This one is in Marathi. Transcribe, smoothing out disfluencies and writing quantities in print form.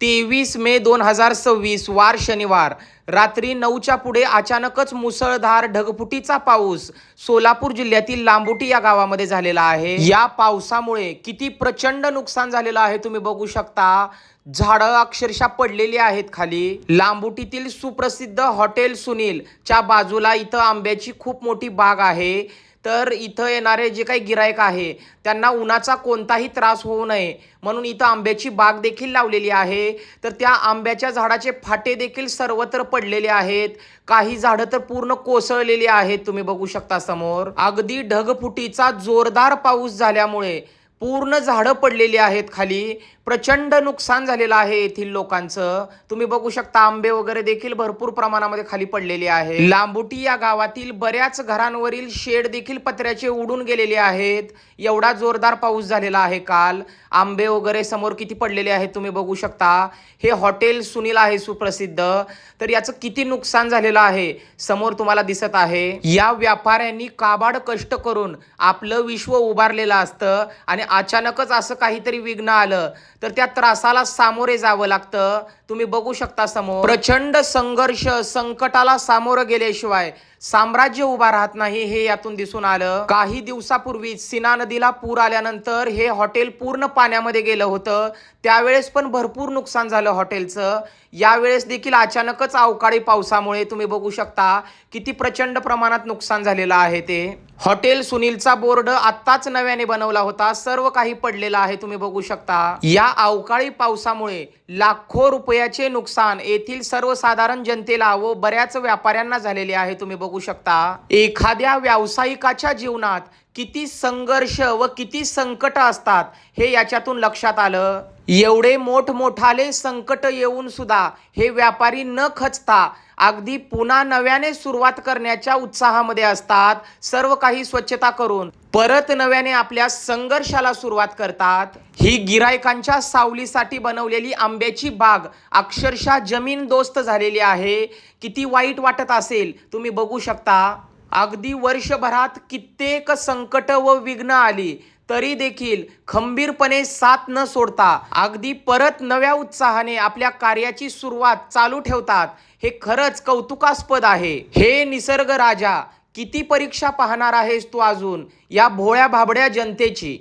23 मे 2026 वार शनिवार रात्री 9च्या पुढे अचानकच मुसळधार ढगफुटीचा पाऊस सोलापूर जिल्ह्यातील लांबुटी या गावामध्ये झालेला आहे। या पावसामुळे किती प्रचंड नुकसान झालेलं आहे तुम्ही बघू शकता। झाडं अक्षरशः पडलेली आहेत खाली। लांबुटीतील सुप्रसिद्ध हॉटेल सुनील च्या बाजूला इथं आंब्याची खूप मोठी बाग आहे। तर इथं येणारे जे काही गिराईक आहे त्यांना उन्हाचा कोणताही त्रास होऊ नये म्हणून इथं आंब्याची बाग देखील लावलेली आहे। तर त्या आंब्याच्या झाडाचे फाटे देखील सर्वत्र पडलेले आहेत। काही झाडं तर पूर्ण कोसळलेली आहेत तुम्ही बघू शकता समोर। अगदी ढगफुटीचा जोरदार पाऊस झाल्यामुळे पूर्ण झाडं पडलेली आहेत खाली। प्रचंड नुकसान झालेलं आहे येथील लोकांचं। तुम्ही बघू शकता आंबे वगैरे देखील भरपूर प्रमाणामध्ये खाली पडलेले आहे। लांबुटी या गावातील बऱ्याच घरांवरील शेड देखील पत्र्याचे उडून गेलेले आहेत। एवढा जोरदार पाऊस झालेला आहे काल। आंबे वगैरे समोर किती पडलेले आहेत तुम्ही बघू शकता। हे हॉटेल सुनील आहे सुप्रसिद्ध। तर याचं किती नुकसान झालेलं आहे समोर तुम्हाला दिसत आहे। या व्यापाऱ्यांनी काबाड कष्ट करून आपलं विश्व उभारलेलं असतं आणि अचानकच असं काहीतरी विघ्न आलं तर त्या त्रासाला सामोरे जावं लागतं। तुम्ही बघू शकता समोर प्रचंड संघर्ष संकटाला सामोरं गेल्याशिवाय साम्राज्य उभा राहत नाही हे यातून दिसून आलं। काही दिवसापूर्वी सीना नदीला पूर आल्यानंतर हे हॉटेल पूर्ण पाण्यामध्ये गेलं होतं। त्यावेळेस पण भरपूर नुकसान झालं हॉटेलचं। यावेळेस देखील अचानकच अवकाळी पावसामुळे तुम्ही बघू शकता किती प्रचंड प्रमाणात नुकसान झालेलं आहे ते। हॉटेल सुनीलचा बोर्ड आत्ताच नव्याने बनवला होता। सर्व काही पडलेलं आहे तुम्ही बघू शकता। या अवकाळी पावसामुळे लाखो रुपयाचे नुकसान येथील सर्वसाधारण जनतेला व बऱ्याच व्यापाऱ्यांना झालेले आहे तुम्ही बघू शकता। एखाद्या व्यावसायिकाच्या जीवनात किती संघर्ष व किती संकट असतात हे याच्यातून लक्षात आलं। एवढे मोठमोठाले संकट येऊन सुद्धा हे व्यापारी न खचता अगदी पुन्हा नव्याने सुरुवात करण्याच्या उत्साहामध्ये असतात। सर्व काही स्वच्छता करून परत नव्याने आपल्या संघर्षाला सुरुवात करतात। ही गिरायकांच्या सावलीसाठी बनवलेली आंब्याची बाग अक्षरशः जमीनदोस्त झालेली आहे। किती वाईट वाटत असेल तुम्ही बघू शकता। अगदी वर्षभरात कित्येक संकट व विघ्न आली तरी देखील खंबीरपणे साथ न सोडता अगदी परत नव्या उत्साहाने आपल्या कार्याची सुरुवात चालू ठेवतात। हे खरंच कौतुकास्पद आहे। हे निसर्ग राजा किती परीक्षा पाहणार आहेस तू अजून या भोळ्या भाबड्या जनतेची।